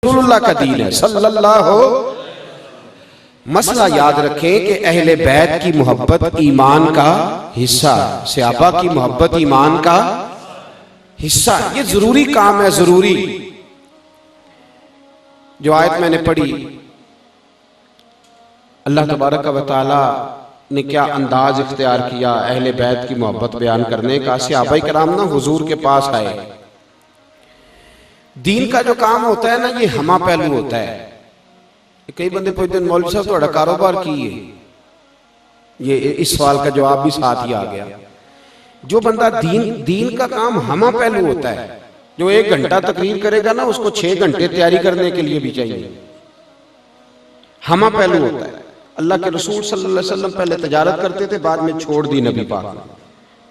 رسول اللہ کا دین ہے صلی اللہ ہو۔ مسئلہ یاد رکھیں کہ اہل بیت کی محبت ایمان کا حصہ ہے، صحابہ کی محبت ایمان کا حصہ ہے، یہ ضروری کام ہے، ضروری۔ جو آیت میں نے پڑھی، اللہ تبارک و تعالی نے کیا انداز اختیار کیا اہل بیت کی محبت بیان کرنے کا۔ صحابہ کرام نا حضور کے پاس آئے۔ دین کا جو کام ہوتا ہے نا یہ ہمہ پہلو ہوتا ہے۔ کئی بندے پوچھتے ہیں مولوی صاحب تھوڑا کاروبار کی ہے، یہ اس سوال کا جواب بھی ساتھ ہی آ گیا۔ جو بندہ دین کا کام ہمہ پہلو ہوتا ہے، جو 1 گھنٹہ تقریر کرے گا نا اس کو 6 گھنٹے تیاری کرنے کے لیے بھی چاہیے، ہمہ پہلو ہوتا ہے۔ اللہ کے رسول صلی اللہ علیہ وسلم پہلے تجارت کرتے تھے، بعد میں چھوڑ دی نبی پاک نے،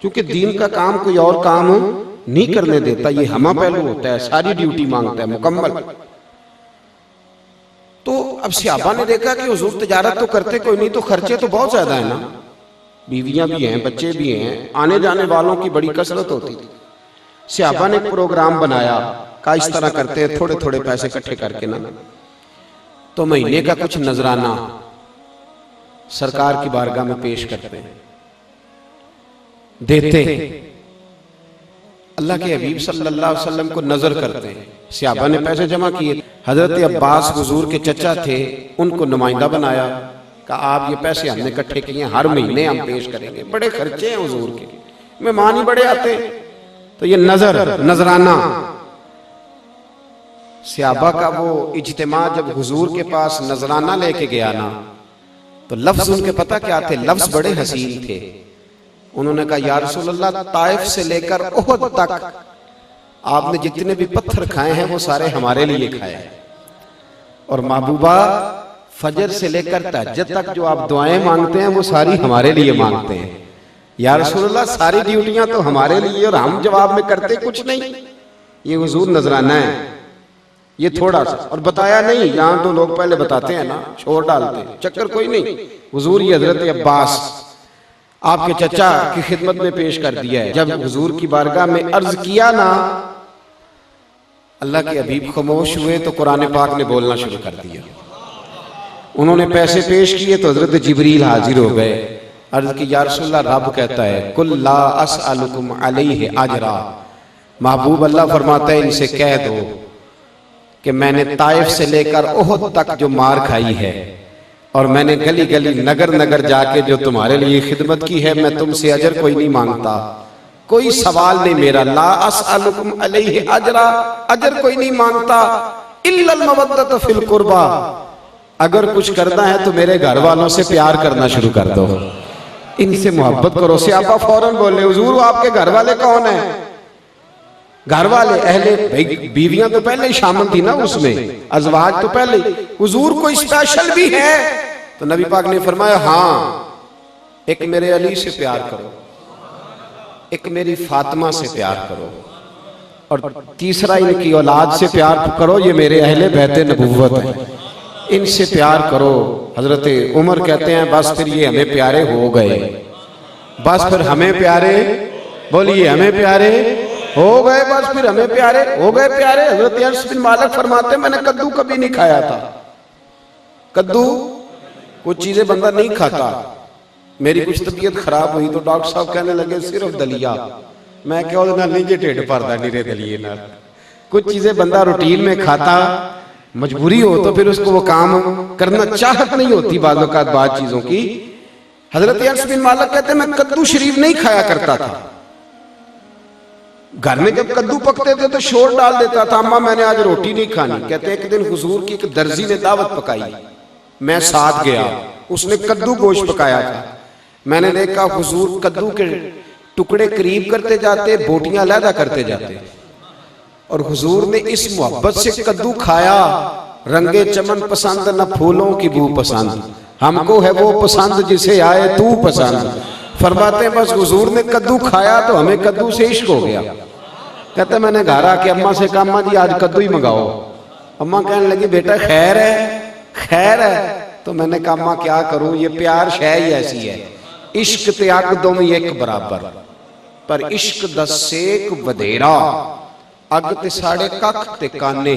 کیونکہ دین کا کام کوئی اور کام نہیں کرنے دیتا، یہ ہمہ پہلو ہوتا ہے، ساری ڈیوٹی مانگتا ہے مکمل۔ تو اب صحابہ نے دیکھا کہ حضور تجارت تو کرتے کوئی نہیں، تو خرچے تو بہت زیادہ ہیں نا، بیویاں بھی ہیں، بچے بھی ہیں، آنے جانے والوں کی بڑی کثرت ہوتی تھی۔ صحابہ نے ایک پروگرام بنایا، کہا اس طرح کرتے ہیں، تھوڑے تھوڑے پیسے اکٹھے کر کے نا تو مہینے کا کچھ نذرانہ سرکار کی بارگاہ میں پیش کرتے ہیں، دیتے ہیں، اللہ کے حبیب صلی اللہ علیہ وسلم کو نظر کرتے ہیں۔ صحابہ نے پیسے جمع کیے، حضرت عباس حضور کے چچا تھے، ان کو نمائندہ بنایا، کہا آپ یہ پیسے ہم نے اکٹھے کیے ہیں، ہر مہینے ہم پیش کریں گے، بڑے خرچے ہیں حضور کے، مہمان ہی بڑے آتے ہیں، تو یہ نذرانہ صحابہ کا وہ اجتماع جب حضور کے پاس نذرانہ لے کے گیا نا تو لفظ ان کے پتہ کیا تھے؟ لفظ بڑے حسین تھے۔ انہوں نے کہا یا رسول اللہ، طائف سے لے کر احد تک آپ نے جتنے بھی پتھر کھائے ہیں وہ سارے ہمارے لیے کھائے ہیں، اور محبوبہ فجر سے لے کر تہجد تک جو آپ دعائیں مانگتے ہیں وہ ساری ہمارے لیے مانگتے ہیں۔ یا رسول اللہ ساری ڈیوٹیاں تو ہمارے لیے اور ہم جواب میں کرتے کچھ نہیں۔ یہ حضور نذرانہ ہے، یہ تھوڑا سا، اور بتایا نہیں، یہاں تو لوگ پہلے بتاتے ہیں نا، چھوڑ ڈالتے ہیں، چکر کوئی نہیں۔ حضور یہ حضرت عباس آپ کے چچا کی خدمت میں پیش کر دیا ہے۔ جب حضور کی بارگاہ میں عرض کیا نا، اللہ کے حبیب خاموش ہوئے تو قرآن پاک نے بولنا شروع کر دیا۔ انہوں نے پیسے پیش کیے تو حضرت جبریل حاضر ہو گئے، عرض کی یا رسول اللہ رب کہتا ہے قل لا اسألکم علیہ اجرا، محبوب اللہ فرماتا ہے ان سے کہہ دو کہ میں نے طائف سے لے کر احد تک جو مار کھائی ہے، اور میں نے گلی گلی نگر نگر جا کے جو تمہارے لیے خدمت کی ہے، میں تم سے اجر کوئی نہیں مانگتا، کوئی سوال نہیں میرا، لا اسألکم علیہ اجرا، اجر کوئی نہیں مانگتا، الا المودۃ فی القربى، اگر کچھ کرنا ہے تو میرے گھر والوں سے پیار کرنا شروع کر دو، ان سے محبت کرو۔ صحابہ فوراً بولے حضور آپ کے گھر والے کون ہیں؟ گھر والے اہل بیویاں تو پہلے ہی شامل تھی نا اس میں، ازواج تو پہلے ہی، حضور کوئی اسپیشل بھی ہے؟ تو نبی پاک نے فرمایا ہاں، ایک میرے علی سے پیار کرو، ایک میری فاطمہ سے پیار کرو، اور تیسرا ان کی اولاد سے پیار کرو، یہ میرے اہل بیت نبوت ہیں، ان سے پیار کرو۔ حضرت عمر کہتے ہیں بس پھر یہ ہمیں پیارے ہو گئے، بس پھر ہمیں پیارے، بولیے ہمیں پیارے ہو گئے، بس پھر ہمیں پیارے ہو گئے پیارے۔ حضرت انس بن مالک فرماتے ہیں میں نے کدو کبھی نہیں کھایا تھا، کدو کچھ چیزیں بندہ نہیں کھاتا، میری کچھ طبیعت خراب ہوئی تو ڈاکٹر صاحب کہنے لگے صرف دلیا، میں کہو نہ نہیں جی ٹھیڈ پردہ نہیں رہے دلیے نہ، کچھ چیزیں بندہ روٹین میں کھاتا، مجبوری ہو تو پھر اس کو وہ کام کرنا چاہت نہیں ہوتی بعض اوقات بعض چیزوں کی۔ حضرت انس بن مالک کہتے ہیں میں کدو شریف نہیں کھایا کرتا تھا، گھر میں جب کدو پکتے تھے تو شور ڈال دیتا تھا اماں میں نے آج روٹی نہیں کھانی۔ کہتے ہیں ایک دن حضور کی ایک درزی نے دعوت پکائی، میں ساتھ گیا، اس نے کدو گوشت پکایا تھا، میں نے دیکھا حضور کدو کے ٹکڑے قریب کرتے جاتے، بوٹیاں علیحدہ کرتے جاتے، اور حضور نے اس محبت سے کدو کھایا، رنگے چمن پسند نہ پھولوں کی بو پسند، ہم کو ہے وہ پسند جسے آئے تو پسند۔ فرماتے ہیں بس حضور نے کدو کھایا تو ہمیں کدو سے عشق ہو گیا۔ کہتے ہیں میں نے گھر آ کے اماں سے کہا اماں جی آج کدو ہی منگاؤ، اماں کہنے لگی بیٹا خیر ہے خیر ہے، تو میں نے کہا اماں کیا کروں، یہ پیار شے ہی ایسی ہے، عشق تے اگ دوم ایک برابر، پر عشق دا سیک ودھیرا، اگ تے ساڑے ککھ تے کانے،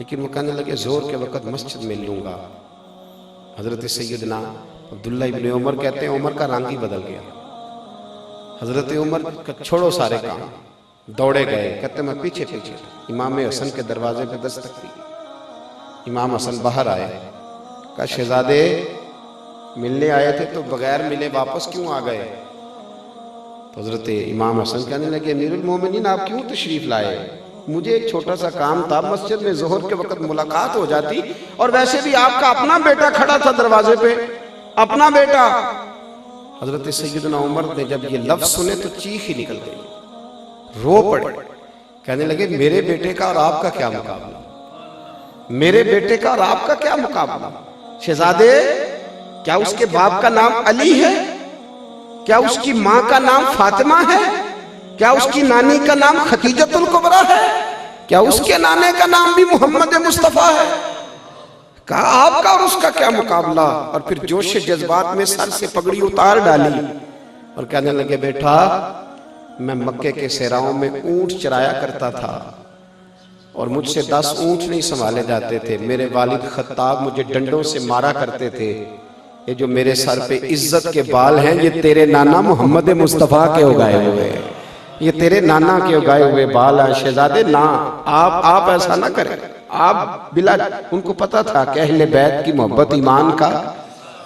لیکن وہ کہنے لگے زور کے وقت مسجد میں لوں گا۔ حضرت سیدنا عبداللہ ابن عمر کہتے ہیں عمر کا رنگ ہی بدل گیا۔ حضرت عمر کا چھوڑو سارے کام، دوڑے گئے، کہتے میں پیچھے پیچھے امام حسن کے دروازے پہ دستک دی۔ امام حسن باہر آئے، کہا شہزادے ملنے آئے تھے تو بغیر ملے واپس کیوں آ گئے؟ تو حضرت امام حسن کہنے لگے امیر المومنین آپ کیوں تشریف لائے؟ مجھے ایک چھوٹا سا کام تھا، مسجد میں ظہر کے وقت ملاقات ہو جاتی، اور ویسے بھی آپ کا اپنا بیٹا کھڑا تھا دروازے پہ، اپنا بیٹا۔ حضرت سیدنا عمر نے جب یہ لفظ سنے تو چیخ ہی نکل گئی، رو پڑے، کہنے لگے میرے بیٹے کا اور آپ کا کیا مقابلہ، میرے بیٹے کا اور آپ کا کیا مقابلہ؟ شہزادے کیا اس کے باپ کا نام علی ہے؟ کیا اس کی ماں کا نام فاطمہ ہے؟ کیا اس کی نانی کا نام خدیجۃ الکبریٰ ہے؟ کیا اس کے نانے کا نام بھی محمد مصطفیٰ ہے؟ کہا آپ کا اور اس کا کیا مقابلہ؟ اور پھر جوش جذبات میں سر سے پگڑی اتار ڈالی اور کہنے لگے بیٹا میں مکے کے صحراؤں میں اونٹ چرایا کرتا تھا اور مجھ سے 10 اونٹ نہیں سنبھالے جاتے تھے، میرے والد خطاب مجھے ڈنڈوں سے مارا کرتے تھے، یہ جو میرے سر پہ عزت کے بال ہیں یہ تیرے نانا محمد مصطفیٰ کے اگائے ہوئے ہیں، یہ تیرے نانا کے اگائے ہوئے بال ہیں۔ شہزادے نا آپ ایسا نہ کریں، آپ بلا ان کو پتا تھا کہ اہل بیت کی محبت ایمان کا۔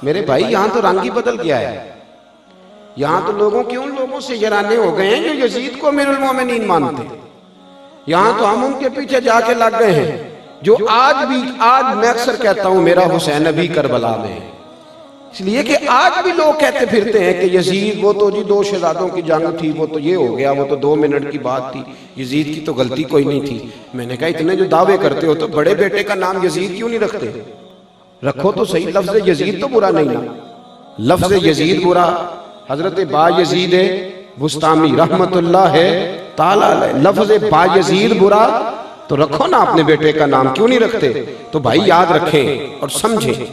میرے بھائی یہاں تو رنگ ہی بدل گیا ہے، یہاں تو لوگوں کے ان لوگوں سے یرانے ہو گئے ہیں جو یزید کو امیر المومنین مانتے ہیں، یہاں تو ہم ان کے پیچھے جا کے لگ گئے ہیں جو آج میں اکثر کہتا ہوں میرا حسین ابھی کربلا میں ہے، اس لیے کہ آج بھی لوگ کہتے پھرتے ہیں کہ یزید وہ تو جی 2 شہزادوں کی جنگ تھی، وہ تو یہ ہو گیا، وہ تو 2 منٹ کی بات تھی، یزید کی تو غلطی کوئی نہیں تھی۔ میں نے کہا اتنے جو دعوے کرتے ہو تو بڑے بیٹے کا نام یزید کیوں نہیں رکھتے؟ رکھو تو صحیح، لفظ یزید تو برا نہیں نا، لفظ یزید برا، حضرت با یزید بستامی رحمت اللہ ہے تعالیٰ علیہ، لفظ با یزید برا تو رکھو نا اپنے بیٹے کا نام، کیوں نہیں رکھتے؟ تو بھائی یاد رکھیں اور سمجھیں،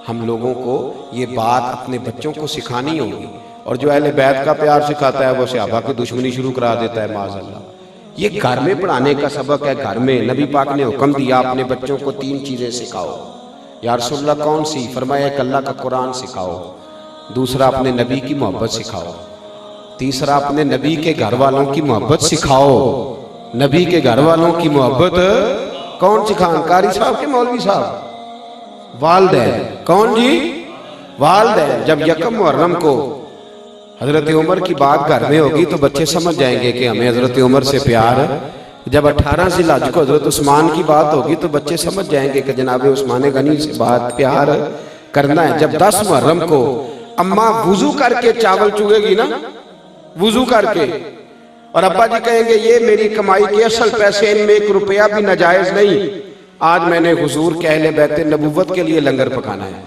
ہم لوگوں کو یہ بات اپنے بچوں کو سکھانی ہوگی، اور جو اہل بیت کا پیار سکھاتا ہے وہ صحابہ کی دشمنی شروع کرا دیتا ہے معاذ اللہ۔ یہ گھر میں پڑھانے کا سبق ہے، گھر میں نبی پاک نے حکم دیا اپنے بچوں کو 3 چیزیں سکھاؤ۔ یا رسول اللہ کون سی؟ فرمایا کہ اللہ کا قرآن سکھاؤ، دوسرا اپنے نبی کی محبت سکھاؤ، تیسرا اپنے نبی کے گھر والوں کی محبت سکھاؤ۔ نبی کے گھر والوں کی محبت کون سکھائیں؟ قاری صاحب کے مولوی صاحب؟ والدین۔ کون جی؟ والدین۔ جب یکم محرم کو حضرت عمر کی بات گھر میں ہوگی تو بچے سمجھ جائیں گے کہ ہمیں حضرت عمر سے پیار ہے۔ جب 18 ذی الحج کو حضرت عثمان کی بات ہوگی تو بچے سمجھ جائیں گے کہ جناب عثمان غنی سے بات پیار کرنا ہے۔ جب 10 محرم کو اماں وضو کر کے چاول چوگے گی نا، وضو کر کے، اور ابا جی کہیں گے یہ میری کمائی کے اصل پیسے، ان میں 1 روپیہ بھی ناجائز نہیں، آج میں نے حضور کے اہل بیت نبوت کے لیے لنگر پکانا ہے،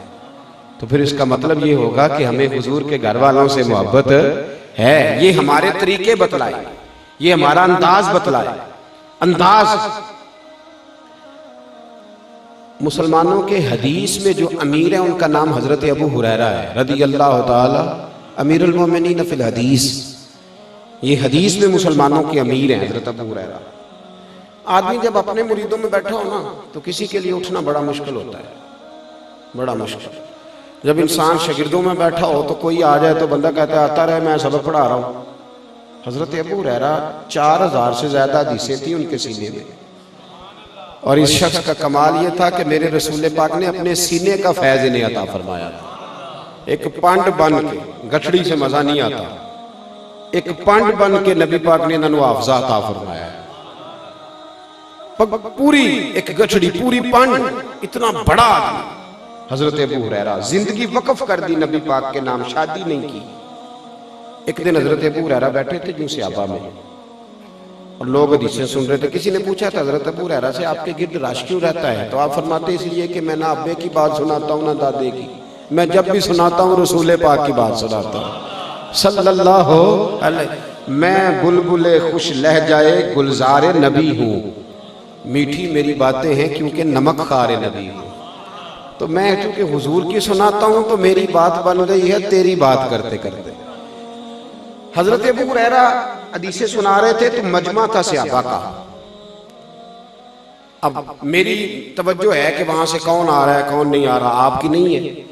تو پھر اس کا مطلب یہ ہوگا کہ ہمیں حضور کے گھر والوں سے محبت ہے۔ یہ ہمارے طریقے بتلائے، یہ ہمارا انداز بتلائے، انداز۔ مسلمانوں کے حدیث میں جو امیر ہیں ان کا نام حضرت ابو ہریرہ ہے رضی اللہ تعالی، امیر المومنین فی الحدیث۔ یہ حدیث میں مسلمانوں کے امیر ہیں حضرت ابو ہریرہ۔ آدمی جب اپنے مریدوں میں بیٹھا ہو نا تو کسی کے لیے اٹھنا بڑا مشکل ہوتا ہے، بڑا مشکل۔ جب انسان شاگردوں میں بیٹھا ہو تو کوئی آ جائے تو بندہ کہتا ہے آتا رہے میں سبق پڑھا رہا ہوں۔ حضرت ابو ہریرہ 4000 سے زیادہ حدیثیں تھیں ان کے سینے میں، اور اس شخص کا کمال یہ تھا کہ میرے رسول پاک نے اپنے سینے کا فیض انہیں عطا فرمایا تھا۔ ایک پانڈ بن کے، گٹھڑی سے مزہ نہیں آتا، ایک پانڈ بن کے نبی پاک نے انہوں حافظہ عطا فرمایا ہے۔ پوری ایک گٹھڑی، پوری پانڈ، اتنا بڑا آدمی حضرت ابو ہریرہ، زندگی وقف کر دی نبی پاک کے نام، شادی نہیں کی۔ ایک دن حضرت ابو ہریرہ بیٹھے تھے جو صحابہ میں، اور لوگ حدیثیں سن رہے تھے۔ کسی نے پوچھا تھا حضرت ابو ہریرہ سے آپ کے گرد رش کیوں رہتا ہے؟ تو آپ فرماتے اس لیے کہ میں نہ ابے کی بات سناتا ہوں نہ دادے کی، میں جب بھی سناتا ہوں رسول پاک کی بات سناتا ہوں صلی اللہ علیہ۔ میں بلبل خوش لہجائے گلزار نبی ہوں، میٹھی میری باتیں ہیں کیونکہ نمک خوار نبی ہوں۔ تو میں چونکہ حضور کی سناتا ہوں تو میری بات بن گئی ہے تیری بات کرتے کرتے۔ حضرت ابو ہریرہ حدیثیں سنا رہے تھے تو مجمع تھا صحابہ کا، اب میری توجہ ہے کہ وہاں سے کون آ رہا ہے کون نہیں آ رہا، آپ کی نہیں ہے،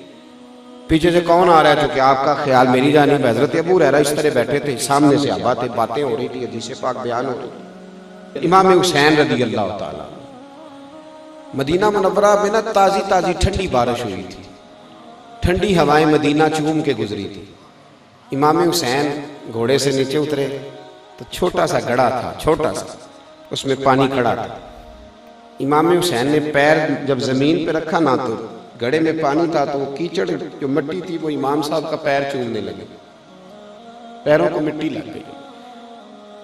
پیچھے سے کون آ رہا ہے، چونکہ آپ کا خیال میری جانب۔ حضرت ابو ہریرہ اس طرح بیٹھے تھے، سامنے سے باتیں ہو رہی تھی، حدیث پاک بیان ہو رہی تھی۔ امام حسین رضی اللہ تعالیٰ، مدینہ منورہ میں نا تازی تازی ٹھنڈی بارش ہوئی تھی، ٹھنڈی ہوائیں مدینہ چوم کے گزری تھی۔ امام حسین گھوڑے سے نیچے اترے تو چھوٹا سا گڑھا تھا، چھوٹا سا، اس میں پانی کھڑا تھا۔ امام حسین نے پیر جب زمین پہ رکھا نا تو گڑھے میں پانی تھا، تو وہ کیچڑ جو مٹی تھی وہ امام صاحب کا پیر چومنے لگے، پیروں کو مٹی لگ گئی۔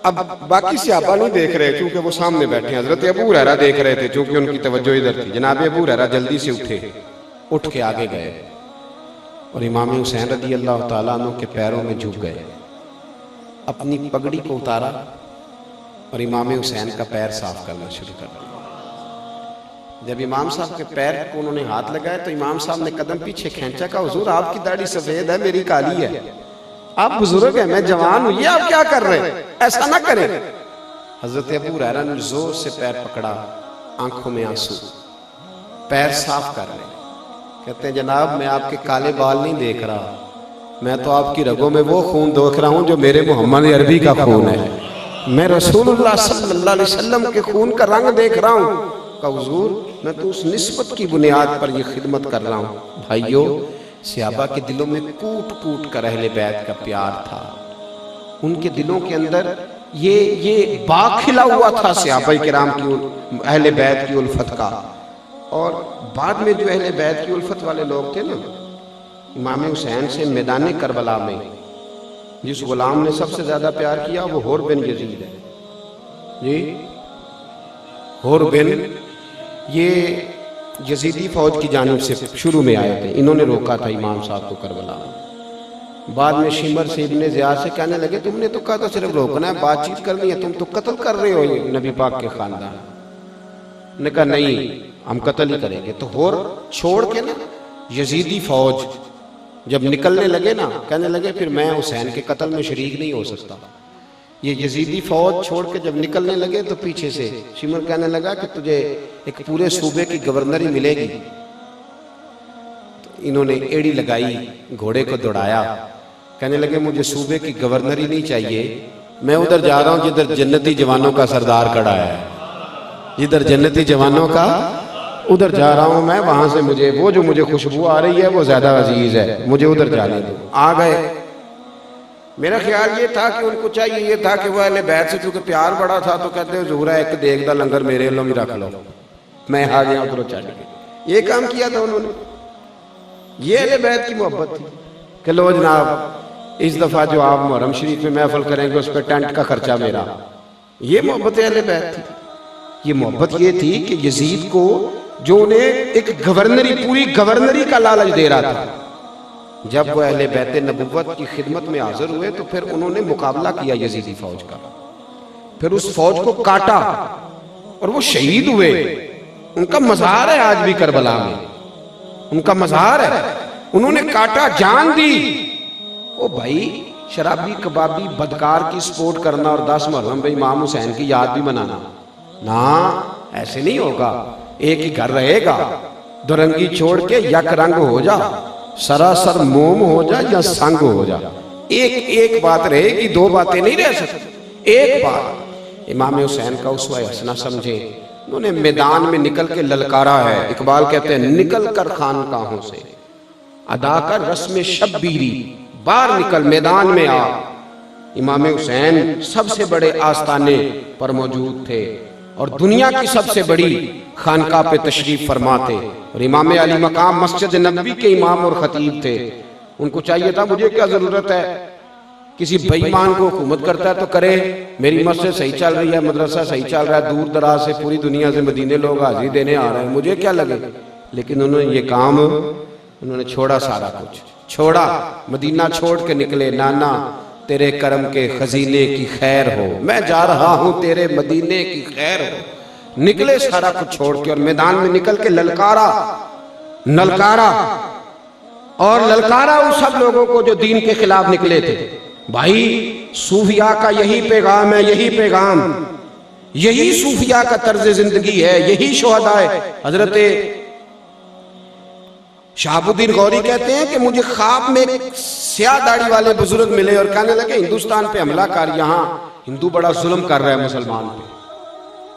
اب باقی صحابہ نہیں دیکھ رہے کیونکہ وہ سامنے بیٹھے ہیں، حضرت ابو ہریرہ دیکھ رہے تھے چونکہ ان کی توجہ ادھر تھی۔ جناب ابو ہریرہ جلدی سے اٹھ کے آگے گئے اور امام حسین رضی اللہ تعالیٰ عنہ کے پیروں میں جھک گئے، اپنی پگڑی کو اتارا اور امام حسین کا پیر صاف کرنا شروع کر دیا۔ جب امام صاحب کے پیر کو انہوں نے ہاتھ لگائے تو امام صاحب نے قدم پیچھے کھینچا، کہا حضور آپ کی داڑھی سفید ہے میری کالی ہے، آپ بزرگ ہیں میں جوان ہوں، یہ آپ کیا کر رہے ہیں، ایسا نہ کریں۔ حضرت ابو ہریرہ نے زور سے پیر پکڑا، آنکھوں میں آنسو، پیر صاف کر رہے ہیں۔ کہتے ہیں جناب میں آپ کے کالے بال نہیں دیکھ رہا، میں تو آپ کی رگوں میں وہ خون دیکھ رہا ہوں جو میرے محمد عربی کا خون ہے، میں رسول اللہ صلی اللہ علیہ وسلم کے خون کا رنگ دیکھ رہا ہوں۔ کہ حضور میں تو اس نسبت کی بنیاد پر یہ خدمت کر رہا ہوں۔ بھائیو، صحابہ کے دلوں میں کوٹ کوٹ کر اہل بیت کا پیار تھا، ان کے دلوں کے اندر یہ باغ کھلا ہوا تھا صحابہ کرام کی، اہل بیت کی الفت کا۔ اور بعد میں جو اہل بیت کی الفت والے لوگ تھے نا، امام حسین سے میدان کربلا میں جس غلام نے سب سے زیادہ پیار کیا وہ حور بن یزید ہے، جی حور بن، یہ یزیدی فوج کی جانب سے شروع میں آئے تھے، انہوں نے روکا تھا امام صاحب کو کربلا میں۔ بعد میں شمر سے ابن زیاد سے کہنے لگے تم نے تو کہا تھا صرف روکنا ہے، بات چیت کرنی ہے، تم تو قتل کر رہے ہو یہ نبی پاک کے خاندان نے۔ کہا نہیں ہم قتل ہی کریں گے۔ تو حور چھوڑ کے نا یزیدی فوج جب نکلنے لگے نا، کہنے لگے پھر میں حسین کے قتل میں شریک نہیں ہو سکتا۔ یہ یزیدی فوج چھوڑ کے جب نکلنے لگے تو پیچھے سے شمر کہنے لگا کہ تجھے ایک پورے صوبے کی گورنری ملے گی۔ تو انہوں نے ایڑی لگائی، گھوڑے کو دوڑایا، کہنے لگے مجھے صوبے کی گورنری نہیں چاہیے، میں ادھر جا رہا ہوں جدھر جنتی جوانوں کا سردار کھڑا ہے، جدھر جنتی جوانوں کا ادھر جا رہا ہوں میں، وہاں سے مجھے وہ جو مجھے خوشبو آ رہی ہے وہ زیادہ عزیز ہے، مجھے ادھر جانے دو۔ آ گئے۔ میرا خیال یہ تھا کہ ان کو چاہیے یہ تھا کہ وہ اہل بیت سے چونکہ پیار بڑا تھا تو کہتے ہیں ظہور ہے ایک دیکھ دا لنگر میرے لوگ بھی رکھ لو، میں آ گیا ادھر چل کے۔ یہ کام کیا تھا انہوں نے، یہ اہل بیت کی محبت تھی کہ لو جناب اس دفعہ جو آپ محرم شریف میں محفل کریں گے اس پہ ٹینٹ کا خرچہ میرا، یہ محبت اہل بیت تھی۔ یہ محبت یہ تھی کہ یزید کو جو انہیں ایک گورنری، پوری گورنری کا لالچ دے رہا تھا، جب وہ اہل بیت نبوت کی خدمت میں حاضر ہوئے تو پھر انہوں نے مقابلہ کیا یزیدی فوج کا، پھر اس فوج کو کاٹا اور وہ شہید ہوئے۔ ان کا مزار ہے آج بھی کربلا میں، ان کا مزار ہے، انہوں نے کاٹا، جان دی۔ او بھائی شرابی کبابی بدکار کی سپورٹ کرنا اور 10 محرم پہ امام حسین کی یاد بھی منانا، نا ایسے نہیں ہوگا۔ ایک ہی گھر رہے گا، دو رنگی چھوڑ کے یک رنگ ہو جا، سراسر موم ہو جا یا سنگ ہو جا، ایک بات رہے گی، دو باتیں نہیں رہ سکتی، ایک بات۔ امام حسین کا اسوہ حسنہ سمجھے، انہوں نے میدان میں نکل کے للکارا ہے، اقبال کہتے ہیں نکل کر خانقاہوں سے ادا کر رسم شبیری، باہر نکل میدان میں آ۔ امام حسین سب سے بڑے آستانے پر موجود تھے اور دنیا کی سب سے بڑی خانقاہ پہ تشریف فرما تھے، اور امام علی مقام مسجد نبوی کے امام اور خطیب تھے۔ ان کو چاہیے تھا مجھے کیا ضرورت ہے، کسی بے ایمان کو حکومت کرتا ہے تو کرے، میری مسجد صحیح چل رہی ہے، مدرسہ صحیح چل رہا ہے، دور دراز سے پوری دنیا سے مدینے لوگ حاضری دینے آ رہے ہیں، مجھے کیا لگے۔ لیکن انہوں نے یہ کام انہوں نے چھوڑا، سارا کچھ چھوڑا، مدینہ چھوڑ کے نکلے۔ نانا تیرے کرم کے خزینے کی خیر ہو، میں جا رہا ہوں تیرے مدینے کی خیر ہو۔ نکلے سارا کچھ چھوڑ کے اور میدان میں نکل کے للکارا اور للکارا ان سب لوگوں کو جو دین کے خلاف نکلے تھے۔ بھائی صوفیاء کا یہی پیغام ہے، یہی پیغام یہی صوفیاء کا طرز زندگی ہے، یہی شہداء ہے۔ حضرت شہاب الدین غوری کہتے ہیں کہ مجھے خواب میں ایک سیاہ داڑھی والے بزرگ ملے اور کہنے لگے ہندوستان پہ حملہ کر، یہاں ہندو بڑا ظلم کر رہا ہے مسلمان پہ۔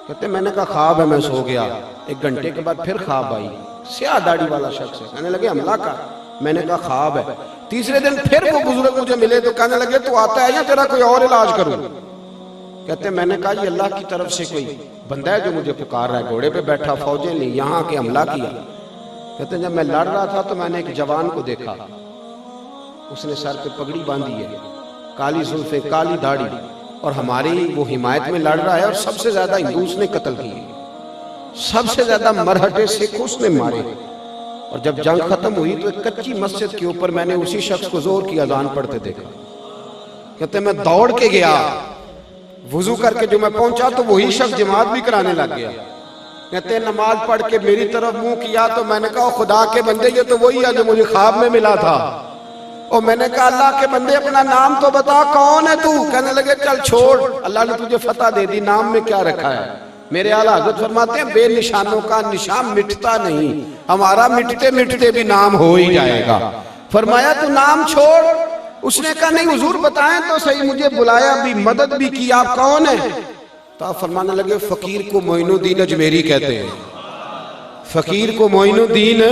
کہتے ہیں میں نے کہا خواب ہے، میں سو گیا، 1 گھنٹے کے بعد پھر خواب آئی، سیاہ داڑھی والا شخص ہے، کہنے لگے حملہ کر، میں نے کہا خواب ہے۔ تیسرے دن پھر وہ بزرگ مجھے ملے تو کہنے لگے تو آتا ہے یا تیرا کوئی اور علاج کروں؟ کہتے ہیں میں نے کہا یہ اللہ کی طرف سے کوئی بندہ ہے جو مجھے پکار رہا ہے، گھوڑے پہ بیٹھا، فوجیں نہیں، یہاں کے حملہ کیا۔ کہتے ہیں جب میں لڑ رہا تھا تو میں نے ایک جوان کو دیکھا، اس نے سر پہ پگڑی باندھی ہے، کالی زلفیں، کالی داڑھی، اور ہماری وہ حمایت میں لڑ رہا ہے، اور سب سے زیادہ ہندوس نے قتل کیے، سب سے زیادہ مرہٹے سکھ اس نے مارے۔ اور جب جنگ ختم ہوئی تو ایک کچی مسجد کے اوپر میں نے اسی شخص کو زور کی اذان پڑھتے دیکھا۔ کہتے ہیں میں دوڑ کے گیا، وضو کر کے جو میں پہنچا تو وہی شخص جماعت بھی کرانے لگ گیا۔ کہتے ہیں نماز پڑھ کے میری طرف منہ کیا تو میں نے کہا خدا کے بندے یہ تو وہی ہے جو مجھے خواب میں ملا تھا۔ اور میں نے کہا اللہ کے بندے اپنا نام تو بتا، کون ہے تو؟ کہنے لگے چل چھوڑ، اللہ نے تجھے فتح دے دی، نام میں کیا رکھا ہے؟ میرے اعلیٰ حضرت فرماتے ہیں بے نشانوں کا نشان مٹتا نہیں، ہمارا مٹتے مٹتے بھی نام ہو ہی جائے گا۔ فرمایا تو نام چھوڑ، اس نے کہا نہیں حضور بتائیں تو صحیح، مجھے بلایا بھی، مدد بھی کی، آپ کون ہیں؟ تو آپ فرمانے لگے فقیر کو معین الدین اجمیری کہتے ہیں، فقیر کو معین الدین۔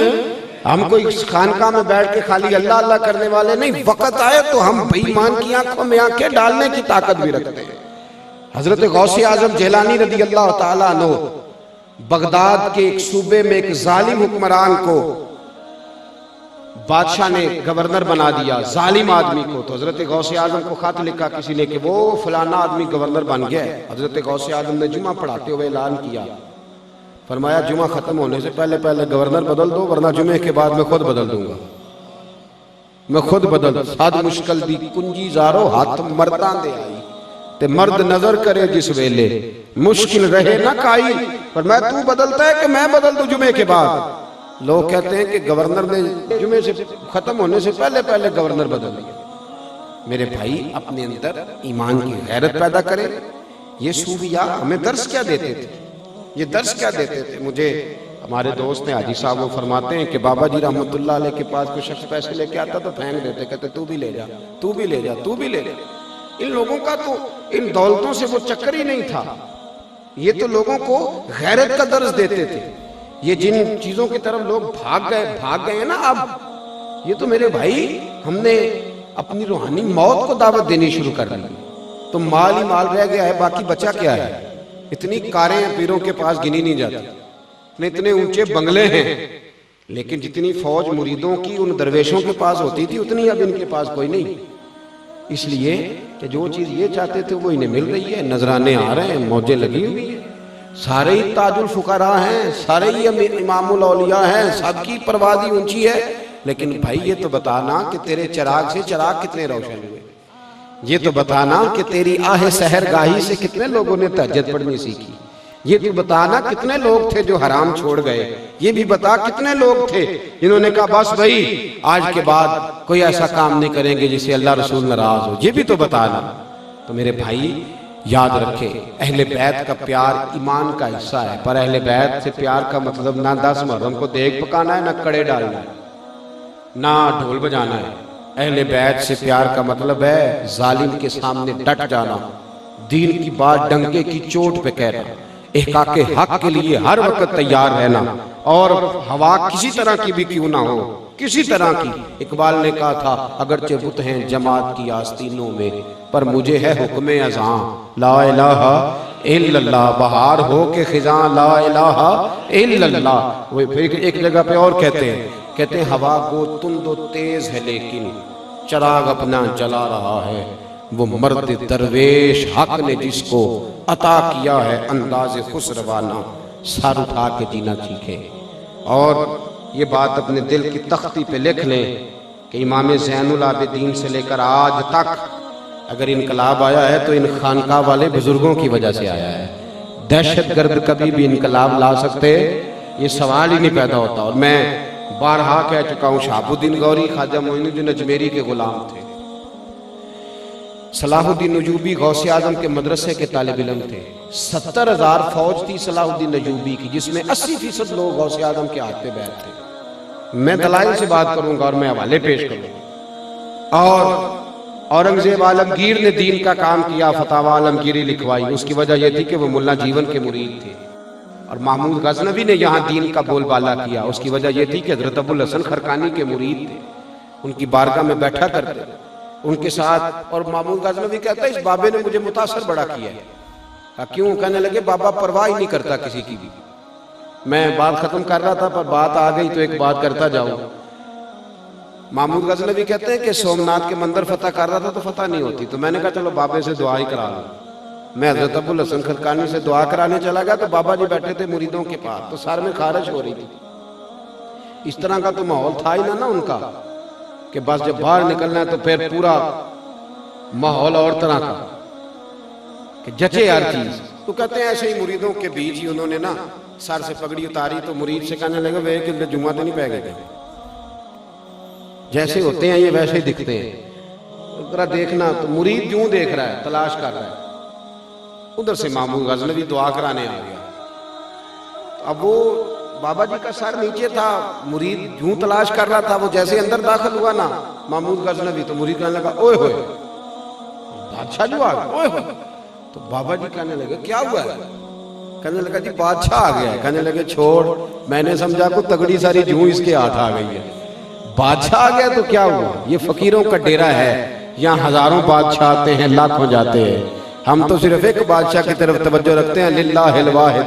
ہم کوئی خانقاہ میں بیٹھ کے خالی اللہ اللہ کرنے والے نہیں، وقت آئے تو ہم بے ایمان کی آنکھوں میں آنکھیں ڈالنے کی طاقت بھی رکھتے ہیں۔ حضرت غوث اعظم جیلانی رضی اللہ تعالیٰ عنہ بغداد کے ایک صوبے میں ایک ظالم حکمران کو بادشاہ نے گورنر بنا دیا، ظالم آدمی کو۔ تو حضرت غوث اعظم کو خط لکھا کسی نے کہ وہ فلانا آدمی گورنر بن گیا ہے۔ حضرت غوث اعظم نے جمعہ پڑھاتے ہوئے اعلان کیا، فرمایا جمعہ ختم ہونے سے پہلے پہلے گورنر بدل دو، ورنہ جمعے کے بعد میں خود بدل دوں گا، میں خود بدل۔ ساد مشکل دی کنجی زارو ہاتھ مرداں دے آئی، تے مرد نظر کرے جس ویلے مشکل رہے نہ کائی۔ فرمایا تو بدلتا ہے کہ میں بدل دوں جمعے کے بعد؟ لوگ کہتے ہیں کہ گورنر نے جمعے سے ختم ہونے سے پہلے پہلے گورنر بدل دیا۔ میرے بھائی اپنے اندر ایمان کی غیرت پیدا کرے۔ یہ صوفیاء ہمیں درس کیا دیتے تھے؟ یہ درس کیا دیتے تھے؟ مجھے ہمارے دوست ہیں حاجی صاحب، وہ فرماتے ہیں کہ بابا جی رحمت اللہ علیہ کے پاس کوئی شخص پیسے لے کے آتا تو پھینک دیتے، کہتے تو بھی لے جا، تو بھی لے جا، تو بھی لے جا۔ ان لوگوں کا تو ان دولتوں سے وہ چکر ہی نہیں تھا، یہ تو لوگوں کو غیرت کا درس دیتے تھے۔ یہ جن چیزوں کی طرف لوگ بھاگ گئے ہیں نا اب، یہ تو میرے بھائی ہم نے اپنی روحانی موت کو دعوت دینی شروع کر دی۔ تو مال ہی مال رہ گیا ہے، باقی بچا کیا ہے؟ اتنی کاریں پیروں کے پاس گنی نہیں جاتی، اتنے اونچے بنگلے ہیں، لیکن جتنی فوج مریدوں کی ان درویشوں کے پاس ہوتی تھی اتنی اب ان کے پاس کوئی نہیں۔ اس لیے کہ جو چیز یہ چاہتے تھے وہ انہیں مل رہی ہے، نذرانے آ رہے ہیں، موجیں لگی ہوئی ہیں، سارے ہی تاج الفقراء ہیں، سارے ہی امام الاولیاء ہیں، سب کی پروازی اونچی ہے، لیکن بھائی یہ تو بتانا کہ تیرے چراغ سے چراغ کتنے روشن ہوئے، یہ تو بتانا کہ تیری آہ سحر گاہی سے کتنے لوگوں نے تہجد پڑھنی سیکھی، یہ تو بتانا کتنے لوگ تھے جو حرام چھوڑ گئے، یہ بھی بتا کتنے لوگ تھے جنہوں نے کہا بس بھائی آج کے بعد کوئی ایسا کام نہیں کریں گے جس سے اللہ رسول ناراض ہو، یہ بھی تو بتانا۔ تو میرے بھائی یاد رکھے اہل بیت کا پیار ایمان کا حصہ ہے، پر اہل بیت سے پیار کا مطلب نہ 10 محرم کو دیگ پکانا ہے، نہ کڑے ڈالنا ہے، نہ ڈھول بجانا ہے۔ اہل بیت سے پیار کا مطلب ہے ظالم کے سامنے ڈٹ جانا، دین کی بات ڈنکے کی چوٹ پہ کہنا، احقاق حق کے لیے ہر وقت تیار رہنا، اور ہوا کسی طرح کی بھی کیوں نہ ہو، کسی طرح کی۔ اقبال نے کہا تھا اگرچہ بت ہیں جماعت کی آستینوں میں، پر مجھے ہے حکم اذاں لا الہ الا اللہ، بہار ہو کہ خزاں لا الہ الا اللہ۔ وہ پھر ایک جگہ پہ اور کہتے ہیں ہوا کو تند و تیز ہے لیکن چراغ اپنا جلا رہا ہے، وہ مرد درویش حق نے جس کو عطا کیا ہے انداز خسروانہ، سر اٹھا کے جینا سیکھے۔ اور یہ بات اپنے دل کی تختی پہ لکھ لیں کہ امام زین العابدین سے لے کر آج تک اگر انقلاب آیا ہے تو ان خانقاہ والے بزرگوں کی وجہ سے آیا ہے۔ دہشت گرد کبھی بھی انقلاب لا سکتے، یہ سوال ہی نہیں پیدا ہوتا۔ اور میں بارہا کہہ چکا ہوں شہاب الدین غوری خواجہ معین الدین اجمیری کے غلام تھے، صلاح الدین نجوبی غوث اعظم کے مدرسے کے طالب علم تھے، 70,000 فوج تھی صلاح الدین ایوبی کی، جس میں 80% لوگ غوث اعظم کے ہاتھ پہ بیٹھ تھے۔ میں دلائل سے بات کروں گا اور میں حوالے پیش کروں گا۔ اور اورنگزیب عالمگیر نے دین کا کام کیا، فتاوی عالمگیری لکھوائی، اس کی وجہ یہ تھی کہ وہ ملا جیون کے مرید تھے۔ اور محمود غزنوی نے یہاں دین کا بول بالا کیا، اس کی وجہ یہ تھی کہ حضرت ابو الحسن خرقانی کے مرید تھے، ان کی بارگاہ میں بیٹھا کرتے ان کے ساتھ۔ اور محمود غزنوی کہتا ہے اس بابے نے مجھے متاثر بڑا کیا ہے۔ کیوں؟ کہنے لگے بابا پرواہ ہی نہیں کرتا کسی کی بھی۔ میں بات ختم کر رہا تھا پر بات آ گئی تو ایک بات کرتا جاؤں۔ محمود غزنوی کہتے ہیں کہ سومناتھ کے مندر فتح کر رہا تھا تو فتح نہیں ہوتی، تو میں نے کہا چلو بابے سے دعا ہی کرا لوں۔ میں حضرت ابو الحسن خرقانی سے دعا کرانے چلا گیا تو بابا جی بیٹھے تھے مریدوں کے پاس، تو سر میں خارش ہو رہی تھی۔ اس طرح کا تو ماحول تھا ہی نہ ان کا، کہ بس جب باہر نکلنا ہے تو پھر پورا ماحول اور طرح کا کہ جچے ہر چیز۔ تو کہتے ہیں ایسے ہی مریدوں کے بیچ ہی انہوں نے نا سر سے پگڑی اتاری تو مرید سے کہنے لگے وہ کہ جمعہ تو نہیں پہ گئے، جیسے ہوتے ہیں یہ ویسے ہی دکھتے ہیں۔ ذرا دیکھنا تو مرید کیوں دیکھ رہا ہے، تلاش کر رہا ہے۔ ادھر سے محمود غزنوی دعا کرانے آ گیا۔ اب وہ بابا جی کا سر نیچے تھا، مرید جوں تلاش کر رہا تھا، وہ جیسے اندر داخل ہوا نا محمود غزنوی تو مرید کہنے لگا اوئے ہوئے بادشاہ جو آ گیا، اوئے ہوئے۔ تو بابا جی کہنے لگے کیا ہوا ہے؟ کہنے لگا جی بادشاہ آ گیا ہے۔ کہنے لگے چھوڑ، میں نے سمجھا کو تگڑی ساری جوں اس کے ہاتھ آ گئی ہے، بادشاہ آ گیا تو کیا ہوا؟ یہ فقیروں کا ڈیرہ ہے، یہاں ہزاروں بادشاہ آتے ہیں، لاکھوں جاتے ہیں، ہم تو صرف ایک بادشاہ کی طرف توجہ رکھتے ہیں، للہ الواحد